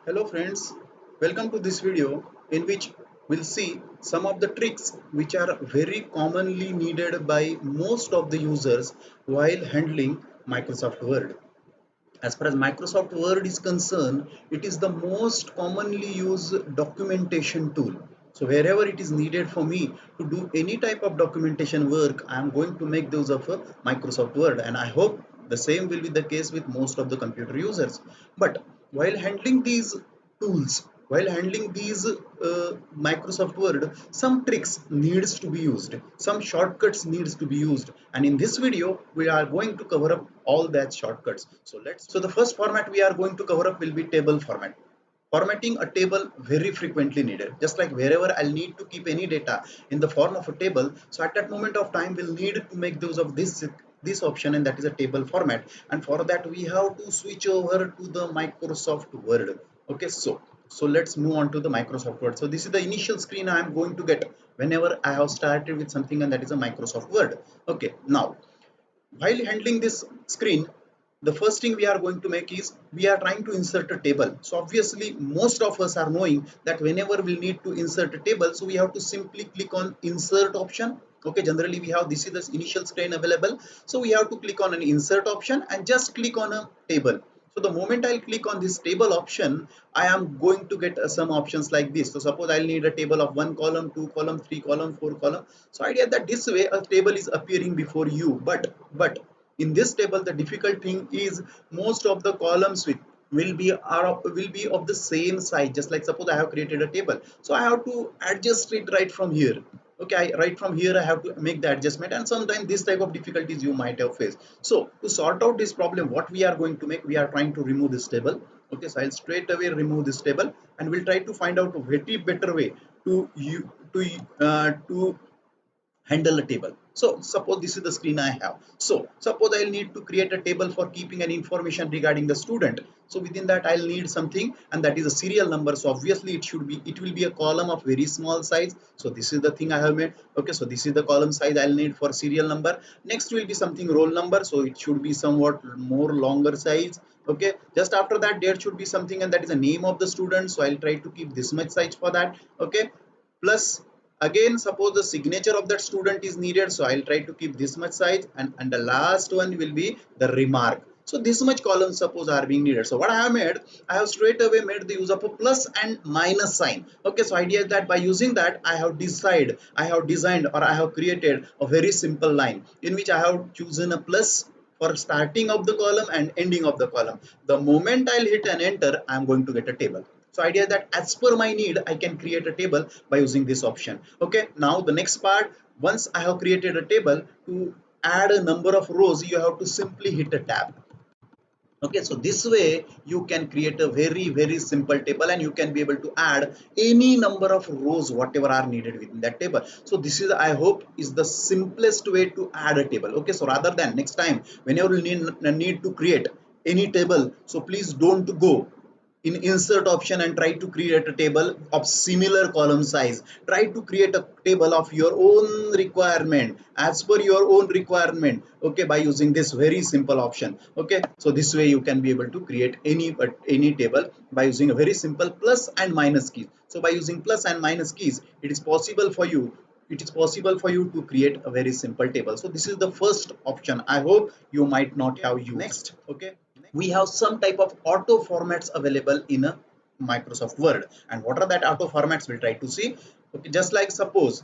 Hello friends, welcome to this video in which we'll see some of the tricks which are very commonly needed by most of the users while handling Microsoft Word. As far as Microsoft Word is concerned, it is the most commonly used documentation tool. So wherever it is needed for me to do any type of documentation work, I am going to make use of Microsoft Word, and I hope the same will be the case with most of the computer users. But while handling these tools, while handling these Microsoft Word, some tricks needs to be used, some shortcuts needs to be used, and in this video we are going to cover up all that shortcuts. So the first format we are going to cover up will be table format. Formatting a table very frequently needed, just like wherever I'll need to keep any data in the form of a table, so at that moment of time we'll need to make use of this option, and that is a table format. And for that we have to switch over to the Microsoft Word. Okay, so let's move on to the Microsoft Word. So this is the initial screen I am going to get whenever I have started with something, and that is a Microsoft Word. Okay, now while handling this screen, the first thing we are going to make is we are trying to insert a table. So obviously most of us are knowing that whenever we need to insert a table, so we have to simply click on insert option. Okay, generally we have this is the initial screen available, so we have to click on an insert option and just click on a table. So the moment I'll click on this table option, I am going to get some options like this. So suppose I'll need a table of 1 column, 2 column, 3 column, 4 column. So idea that this way a table is appearing before you. But in this table, the difficult thing is most of the columns will be of the same size. Just like suppose I have created a table, so I have to adjust it right from here. Okay, right from here I have to make the adjustment, and sometimes this type of difficulties you might have faced. So to sort out this problem, what we are going to make, we are trying to remove this table. Okay, so I'll straight away remove this table, and we'll try to find out a very better way to you to handle a table. So suppose this is the screen I have. So suppose I'll need to create a table for keeping an information regarding the student. So within that I'll need something, and that is a serial number. So obviously it will be a column of very small size. So this is the thing I have made. Okay, so this is the column size I'll need for serial number. Next will be something roll number, so it should be somewhat more longer size. Okay, just after that there should be something, and that is the name of the student, so I'll try to keep this much size for that. Okay, plus again suppose the signature of that student is needed, so I'll try to keep this much size, and the last one will be the remark. So this much columns suppose are being needed. So what I have made, I have straight away made the use of a plus and minus sign. Okay, so idea is that by using that I have designed, or I have created a very simple line in which I have chosen a plus for starting of the column and ending of the column. The moment I'll hit an enter, I'm going to get a table. So idea that as per my need, I can create a table by using this option. Okay, now the next part, once I have created a table, to add a number of rows, you have to simply hit a tab. Okay, so this way you can create a very simple table, and you can be able to add any number of rows whatever are needed within that table. So this is, I hope, is the simplest way to add a table. Okay, so rather than next time whenever you need to create any table, so please don't go in insert option and try to create a table of similar column size. Try to create a table of your own requirement, as per your own requirement. Okay, by using this very simple option. Okay, so this way you can be able to create any table by using a very simple plus and minus keys. So by using plus and minus keys, it is possible for you to create a very simple table. So this is the first option I hope you might not have used. Next, okay, we have some type of auto formats available in a Microsoft Word. And what are that auto formats, we'll try to see. Okay, just like suppose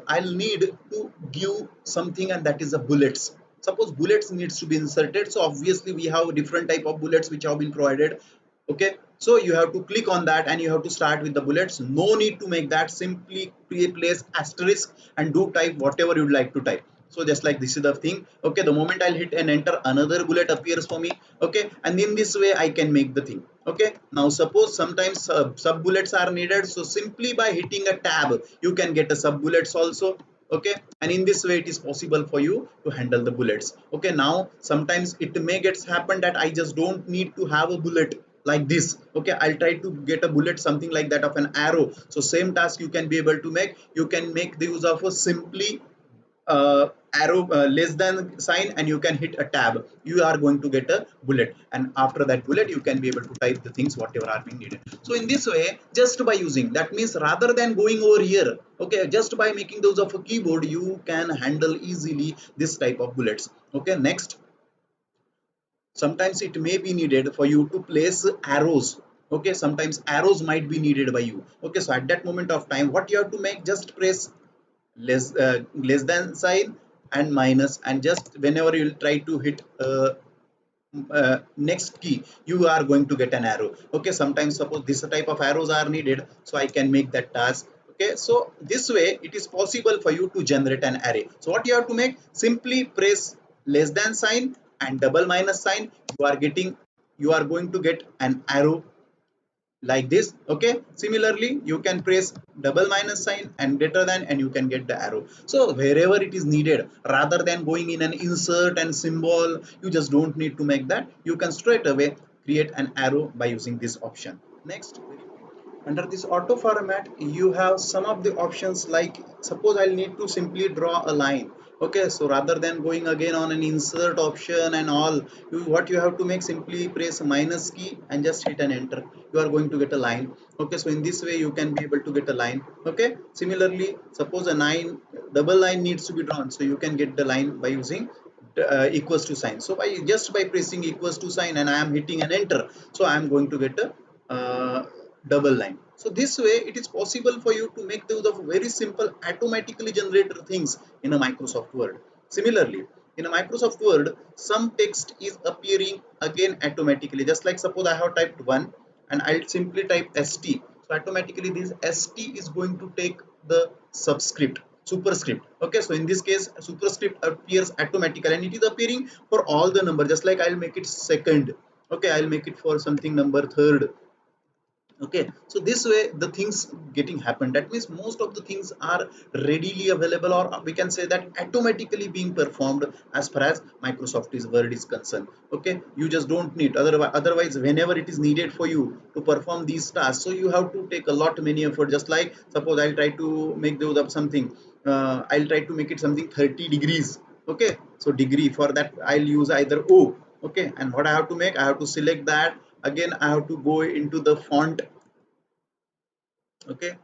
I'll need to give something, and that is a bullets. Suppose bullets needs to be inserted, so obviously we have different type of bullets which have been provided. Okay, so you have to click on that, and you have to start with the bullets. No need to make that, simply place asterisk and do type whatever you'd like to type. So just like this is the thing. Okay, the moment I'll hit and enter, another bullet appears for me. Okay, and in this way I can make the thing. Okay, now suppose sometimes sub bullets are needed, so simply by hitting a tab you can get a sub bullets also. Okay, and in this way it is possible for you to handle the bullets. Okay, now sometimes it may get happen that I just don't need to have a bullet like this. Okay, I'll try to get a bullet something like that of an arrow. So same task you can be able to make. You can make the use of a simply arrow less than sign and you can hit a tab, you are going to get a bullet, and after that bullet you can be able to type the things whatever are being needed. So in this way, just by using, that means rather than going over here, okay, just by making those of a keyboard, you can handle easily this type of bullets. Okay, next, sometimes it may be needed for you to place arrows. Okay, sometimes arrows might be needed by you. Okay, so at that moment of time, what you have to make, just press less than sign and minus, and just whenever you try to hit next key, you are going to get an arrow. Okay, sometimes suppose this type of arrows are needed, so I can make that task. Okay, so this way it is possible for you to generate an array. So what you have to make, simply press less than sign and double minus sign, you are getting, you are going to get an arrow like this. Okay, similarly you can press double minus sign and greater than, and you can get the arrow. So wherever it is needed, rather than going in an insert and symbol, you just don't need to make that, you can straight away create an arrow by using this option. Next, under this auto format, you have some of the options, like suppose I'll need to simply draw a line. Okay, so rather than going again on an insert option and all, what you have to make, simply press minus key and just hit an enter. You are going to get a line. Okay, so in this way you can be able to get a line. Okay, similarly, suppose a nine double line needs to be drawn, so you can get the line by using equals to sign. So by just by pressing equals to sign and I am hitting an enter, so I am going to get a double line. So this way it is possible for you to make those of very simple automatically generated things in a Microsoft Word. Similarly, in a Microsoft Word, some text is appearing again automatically. Just like suppose I have typed 1 and I'll simply type ST. So automatically this ST is going to take the subscript, superscript. Okay, so in this case superscript appears automatically and it is appearing for all the number. Just like I'll make it second. Okay, I'll make it for something number third. Okay, so this way the things getting happen, that means most of the things are readily available, or we can say that automatically being performed as far as Microsoft is Word is concerned. Okay, you just don't need, otherwise whenever it is needed for you to perform these tasks, so you have to take a lot many effort. Just like suppose I'll try to make those up something, I'll try to make it something 30 degrees. Okay, so degree, for that I'll use either O. Okay, and what I have to make, I have to select that. Again I have to go into the font. Okay,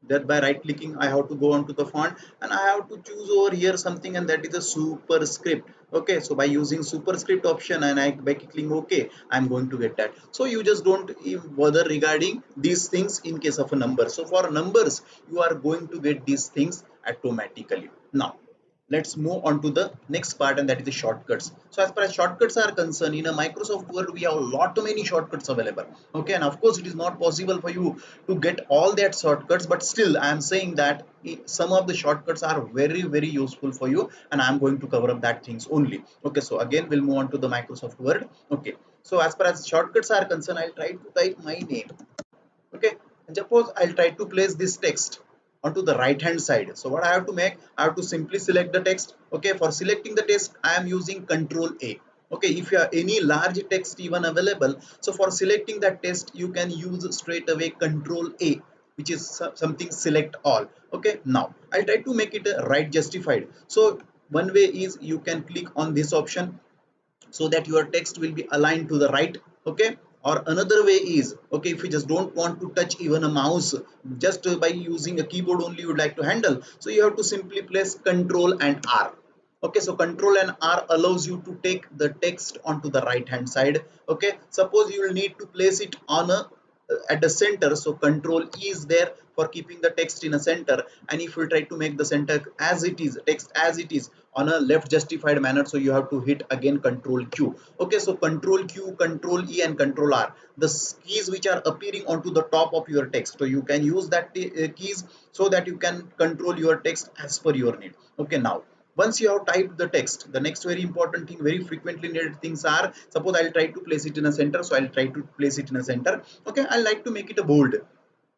that by right clicking I have to go on to the font and I have to choose over here something, and that is a superscript. Okay, so by using superscript option and I by clicking OK, I'm going to get that. So you just don't bother regarding these things in case of a number. So for numbers you are going to get these things automatically. Now let's move on to the next part, and that is the shortcuts. So as far as shortcuts are concerned, in a Microsoft Word we have a lot many shortcuts available. Okay, and of course it is not possible for you to get all that shortcuts, but still I am saying that some of the shortcuts are very very useful for you, and I am going to cover up that things only. Okay, so again we'll move on to the Microsoft Word. Okay, so as far as shortcuts are concerned, I'll try to type my name. Okay, and suppose I'll try to place this text onto the right hand side. So what I have to make, I have to simply select the text. Okay, for selecting the text I am using Control A. Okay, if you have any large text even available, so for selecting that text you can use straight away Control A, which is something select all. Okay, now I'll try to make it right justified. So one way is you can click on this option so that your text will be aligned to the right. Okay, or another way is, okay, if you just don't want to touch even a mouse, just by using a keyboard only you would like to handle, so you have to simply place Control and R. Okay, so Control and R allows you to take the text onto the right hand side. Okay, suppose you will need to place it on a at the center, so Control E is there for keeping the text in a center, and if you try to make the center as it is, text as it is on a left justified manner, so you have to hit again Control Q. Okay, so Control Q, Control E and Control R, the keys which are appearing onto the top of your text, so you can use that keys so that you can control your text as per your need. Okay, now once you have typed the text, the next very important thing, very frequently needed things are, suppose I'll try to place it in a center, so I'll try to place it in a center. Okay, I like to make it a bold.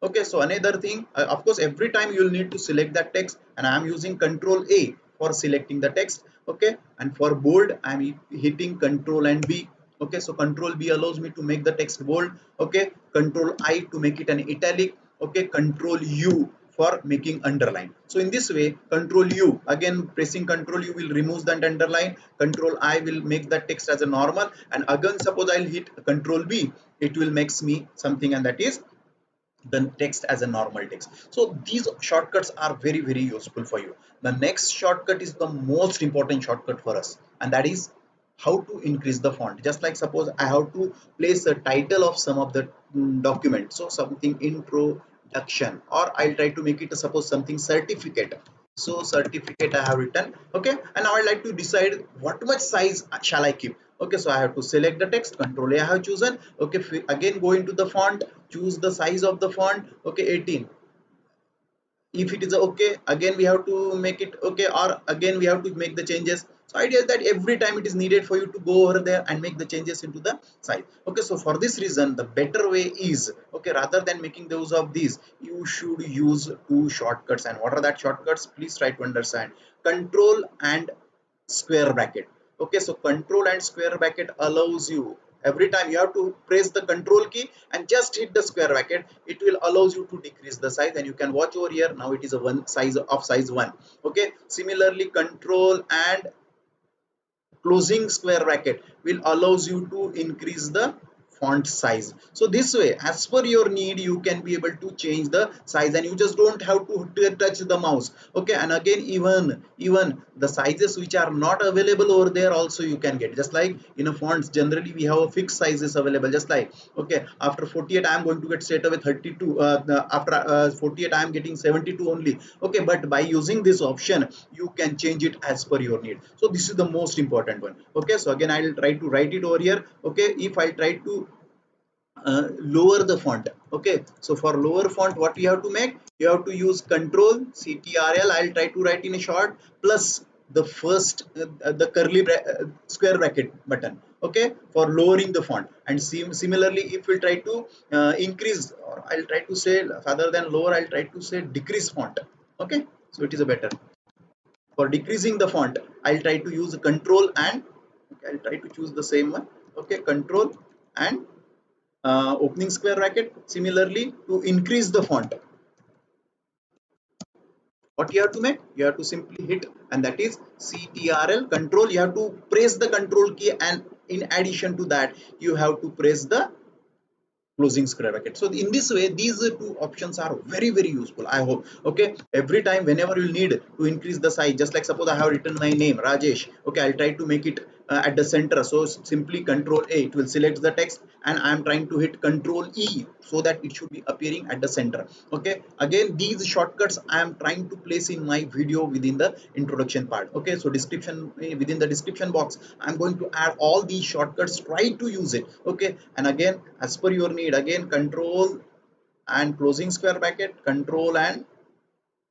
Okay, so another thing, of course every time you'll need to select that text, and I am using Control A for selecting the text. Okay, and for bold I'm hitting Control and B. Okay, so Control B allows me to make the text bold. Okay, Control I to make it an italic. Okay, Control U for making underline. So in this way, control U, again pressing control U will remove that underline, control I will make that text as a normal, and again suppose I'll hit control B, it will makes me something, and that is the text as a normal text. So these shortcuts are very useful for you. The next shortcut is the most important shortcut for us, and that is how to increase the font. Just like suppose I have to place a title of some of the document, so something introduction, or I'll try to make it a, suppose something certificate. So certificate I have written, okay, and now I like to decide what much size shall I keep. Okay, so I have to select the text, control A I have chosen. Okay, again go into the font, choose the size of the font, okay, 18. If it is okay, again we have to make it okay, or again we have to make the changes. So idea is that every time it is needed for you to go over there and make the changes into the size. Okay, so for this reason the better way is, okay, rather than making those of these, you should use two shortcuts. And what are that shortcuts? Please try to understand. Control and square bracket. Okay, so control and square bracket allows you, every time you have to press the control key and just hit the square bracket, it will allows you to decrease the size. And you can watch over here, now it is a one size of size 1. Okay, similarly control and closing square bracket will allows you to increase the font size. So this way, as per your need, you can be able to change the size, and you just don't have to touch the mouse. Okay, and again even the sizes which are not available over there also you can get. Just like in a fonts, generally we have a fixed sizes available. Just like, okay, after 48 I am going to get straight away 32, after 48 I am getting 72 only. Okay, but by using this option you can change it as per your need. So this is the most important one. Okay, so again I'll try to write it over here. Okay, if I try to lower the font. Okay, so for lower font, what you have to make, you have to use control ctrl, I'll try to write in a short, plus the first the curly square bracket button. Okay, for lowering the font. And similarly if we try to increase, or I'll try to say rather than lower, I'll try to say decrease font. Okay, so it is a better. For decreasing the font, I'll try to use control and, okay, I'll try to choose the same one. Okay, control and opening square bracket. Similarly, to increase the font, what you have to make, you have to simply hit, and that is ctrl control. You have to press the control key, and in addition to that you have to press the closing square bracket. So in this way, these two options are very useful, I hope. Okay, every time whenever you need to increase the size, just like suppose I have written my name Rajesh. Okay, I'll try to make it at the center. So simply control A, it will select the text, and I'm trying to hit control E so that it should be appearing at the center. Okay, again these shortcuts I am trying to place in my video within the introduction part. Okay, so description, within the description box I'm going to add all these shortcuts. Try to use it. Okay, and again as per your need, again control and closing square bracket, control and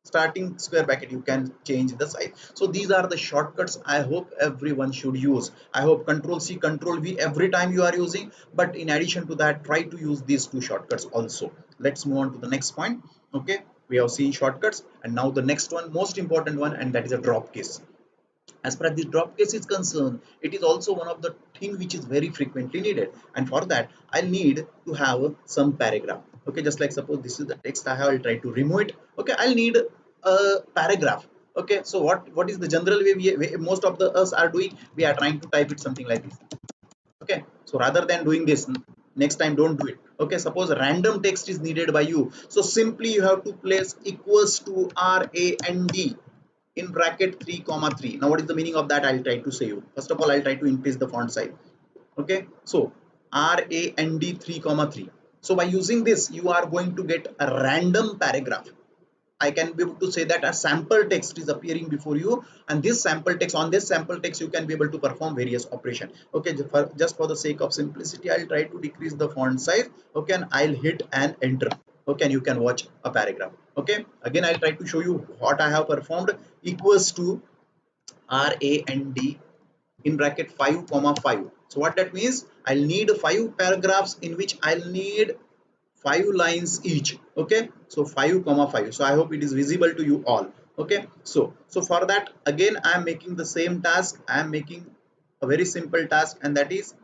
starting square bracket, you can change the size. So these are the shortcuts I hope everyone should use. I hope control C, control V every time you are using, but in addition to that, try to use these two shortcuts also. Let's move on to the next point. Okay, we have seen shortcuts, and now the next one, most important one, and that is a drop case. As far as the drop case is concerned, it is also one of the thing which is very frequently needed. And for that, I'll need to have some paragraph. Okay, just like suppose this is the text I have, I'll try to remove it. Okay, I'll need a paragraph. Okay, so what is the general way most of the us are doing? We are trying to type it something like this. Okay, so rather than doing this, next time don't do it. Okay, suppose random text is needed by you, so simply you have to place equals to rand in bracket 3 comma 3. Now what is the meaning of that? I'll try to say you. First of all, I'll try to increase the font size. Okay, so rand 3 comma 3. So by using this you are going to get a random paragraph. I can be able to say that a sample text is appearing before you, and this sample text, on this sample text you can be able to perform various operation. Okay, just for the sake of simplicity, I'll try to decrease the font size. Okay, and I'll hit and enter. Okay, and you can watch a paragraph. Okay, again I'll try to show you what I have performed. Equals to rand in bracket 5 comma 5. So what that means, I'll need 5 paragraphs in which I'll need 5 lines each. Okay, so 5 comma 5. So I hope it is visible to you all. Okay, so for that, again I am making the same task. I am making a very simple task, and that is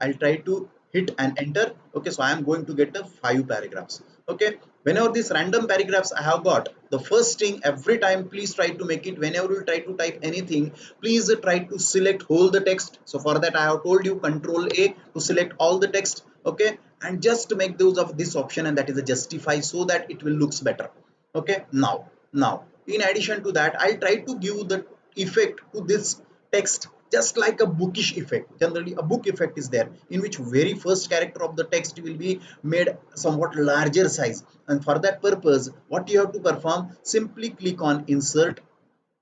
I'll try to hit and enter. Okay, so I am going to get the 5 paragraphs. Okay, Whenever these random paragraphs I have got, the first thing every time, please try to make it, whenever you try to type anything, please try to select whole the text. So for that I have told you control A to select all the text, okay, and just make those of this option, and that is a justify, so that it will looks better. Okay, now in addition to that, I'll try to give the effect to this text just like a bookish effect. Generally a book effect is there, in which very first character of the text will be made somewhat larger size, and for that purpose what you have to perform, simply click on insert.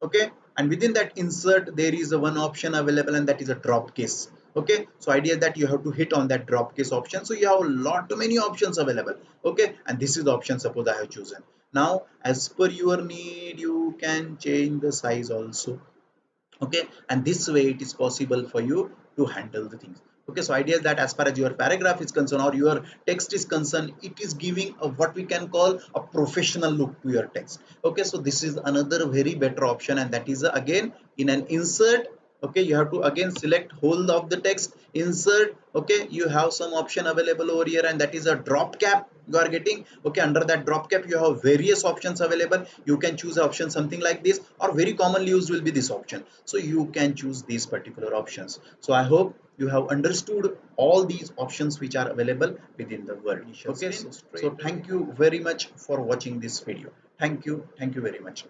Okay, and within that insert there is a one option available, and that is a drop case. Okay, so idea that you have to hit on that drop case option, so you have a lot many options available. Okay, and this is the option suppose I have chosen. Now as per your need you can change the size also. Okay, and this way it is possible for you to handle the things. Okay, so idea is that as far as your paragraph is concerned or your text is concerned, it is giving a what we can call a professional look to your text. Okay, so this is another very better option, and that is again in an insert. Okay, you have to again select whole of the text, insert. Okay, you have some option available over here, and that is a drop cap you are getting. Okay, under that drop cap you have various options available. You can choose option something like this, or very commonly used will be this option, so you can choose these particular options. So I hope you have understood all these options which are available within the word. Okay, so thank you very much for watching this video. Thank you very much.